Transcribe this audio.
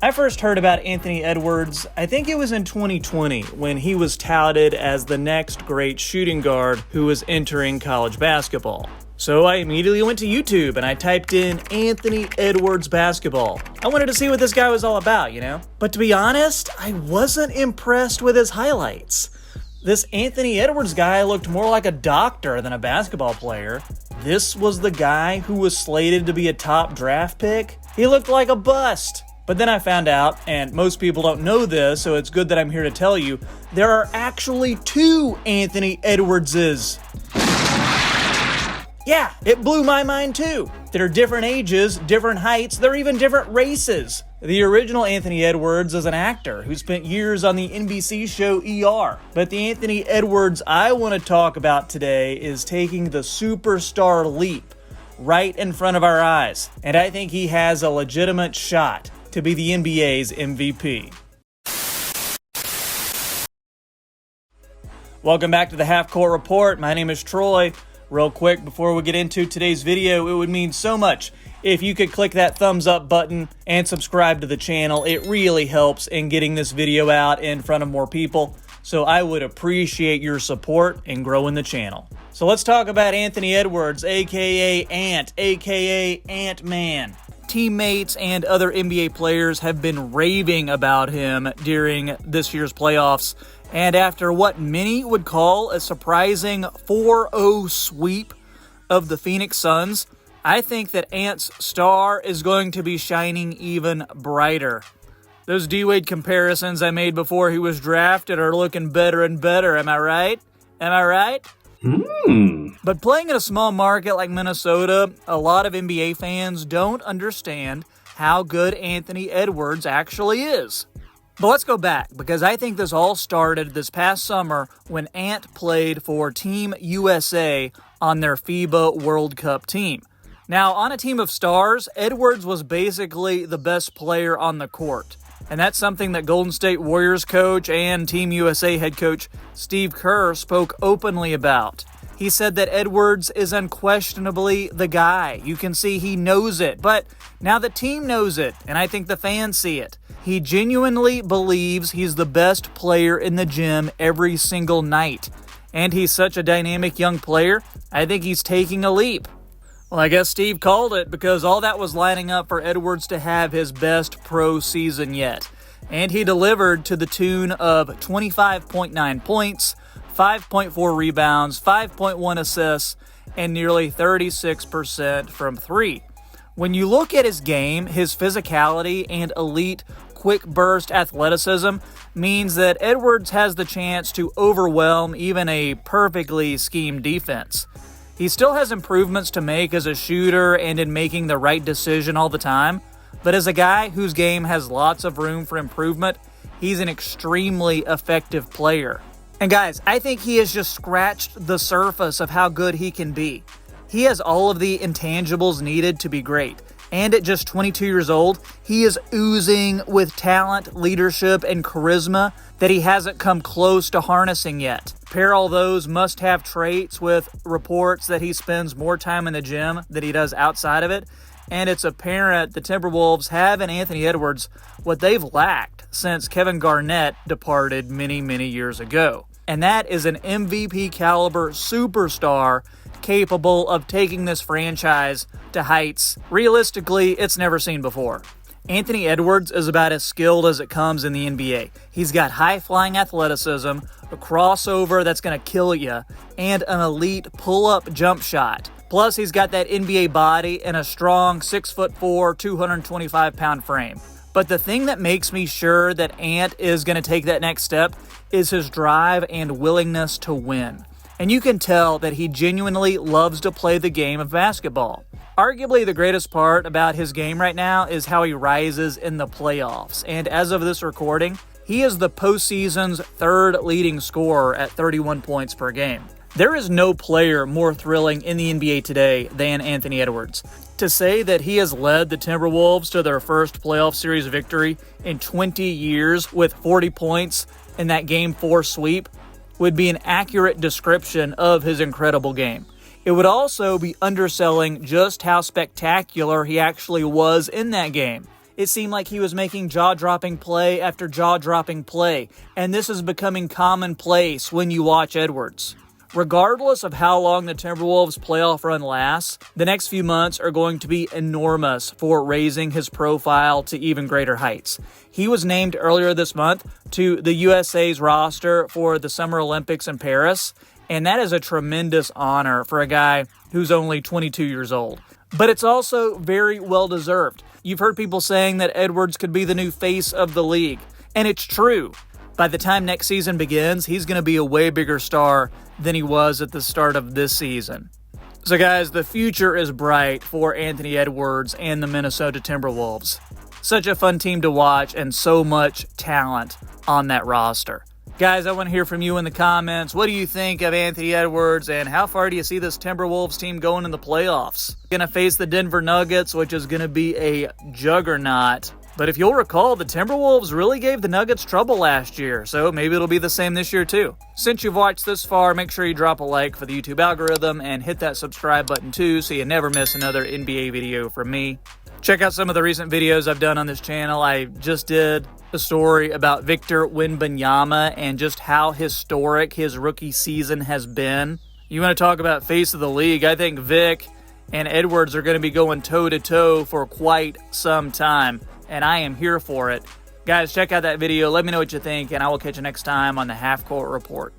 I first heard about Anthony Edwards, I think it was in 2020, when he was touted as the next great shooting guard who was entering college basketball. So I immediately went to YouTube and I typed in Anthony Edwards basketball. I wanted to see what this guy was all about, you know? But to be honest, I wasn't impressed with his highlights. This Anthony Edwards guy looked more like a doctor than a basketball player. This was the guy who was slated to be a top draft pick. He looked like a bust. But then I found out, and most people don't know this, so it's good that I'm here to tell you, there are actually two Anthony Edwardses. Yeah, it blew my mind too. They're different ages, different heights, they're even different races. The original Anthony Edwards is an actor who spent years on the NBC show ER. But the Anthony Edwards I want to talk about today is taking the superstar leap right in front of our eyes. And I think he has a legitimate shot to be the NBA's MVP. Welcome back to the Half Court Report. My name is Troy. Real quick, before we get into today's video, it would mean so much if you could click that thumbs up button and subscribe to the channel. It really helps in getting this video out in front of more people. So I would appreciate your support in growing the channel. So let's talk about Anthony Edwards, aka Ant, aka Ant-Man. Teammates and other NBA players have been raving about him during this year's playoffs. And after what many would call a surprising 4-0 sweep of the Phoenix Suns, I think that Ant's star is going to be shining even brighter. Those D-Wade comparisons I made before he was drafted are looking better and better, am I right? Am I right? But playing in a small market like Minnesota, a lot of NBA fans don't understand how good Anthony Edwards actually is. But let's go back, because I think this all started this past summer when Ant played for Team USA on their FIBA World Cup team. Now, on a team of stars, Edwards was basically the best player on the court. And that's something that Golden State Warriors coach and Team USA head coach Steve Kerr spoke openly about. He said that Edwards is unquestionably the guy. You can see he knows it, but now the team knows it, and I think the fans see it. He genuinely believes he's the best player in the gym every single night. And he's such a dynamic young player, I think he's taking a leap. Well, I guess Steve called it because all that was lining up for Edwards to have his best pro season yet. And he delivered to the tune of 25.9 points, 5.4 rebounds, 5.1 assists, and nearly 36% from three. When you look at his game, his physicality and elite quick burst athleticism means that Edwards has the chance to overwhelm even a perfectly schemed defense. He still has improvements to make as a shooter and in making the right decision all the time, but as a guy whose game has lots of room for improvement, he's an extremely effective player. And guys, I think he has just scratched the surface of how good he can be. He has all of the intangibles needed to be great. And at just 22 years old, he is oozing with talent, leadership, and charisma that he hasn't come close to harnessing yet. Pair all those must-have traits with reports that he spends more time in the gym than he does outside of it, and it's apparent the Timberwolves have in Anthony Edwards what they've lacked since Kevin Garnett departed many, many years ago. And that is an MVP-caliber superstar capable of taking this franchise to heights realistically it's never seen before. Anthony Edwards is about as skilled as it comes in the NBA. He's got high-flying athleticism, a crossover that's going to kill you, and an elite pull-up jump shot. Plus, he's got that NBA body and a strong 6'4", 225-pound frame. But the thing that makes me sure that Ant is going to take that next step is his drive and willingness to win. And you can tell that he genuinely loves to play the game of basketball. Arguably the greatest part about his game right now is how he rises in the playoffs. And as of this recording, he is the postseason's third leading scorer at 31 points per game. There is no player more thrilling in the NBA today than Anthony Edwards. To say that he has led the Timberwolves to their first playoff series victory in 20 years with 40 points in that Game 4 sweep would be an accurate description of his incredible game. It would also be underselling just how spectacular he actually was in that game. it seemed like he was making jaw-dropping play after jaw-dropping play, and this is becoming commonplace when you watch Edwards. Regardless of how long the Timberwolves' playoff run lasts, the next few months are going to be enormous for raising his profile to even greater heights. He was named earlier this month to the USA's roster for the Summer Olympics in Paris, and that is a tremendous honor for a guy who's only 22 years old. But it's also very well-deserved. You've heard people saying that Edwards could be the new face of the league, and it's true. By the time next season begins, he's going to be a way bigger star than he was at the start of this season. So guys, the future is bright for Anthony Edwards and the Minnesota Timberwolves. Such a fun team to watch and so much talent on that roster. Guys, I want to hear from you in the comments. What do you think of Anthony Edwards, and how far do you see this Timberwolves team going in the playoffs? Going to face the Denver Nuggets, which is going to be a juggernaut. But if you'll recall, the Timberwolves really gave the Nuggets trouble last year, so maybe it'll be the same this year too. Since you've watched this far, make sure you drop a like for the YouTube algorithm and hit that subscribe button too so you never miss another NBA video from me. Check out some of the recent videos I've done on this channel. I just did a story about Victor Wembanyama and just how historic his rookie season has been. You want to talk about face of the league? I think Vic and Edwards are going to be going toe-to-toe for quite some time, and I am here for it. Guys, check out that video. Let me know what you think, and I will catch you next time on the Half Court Report.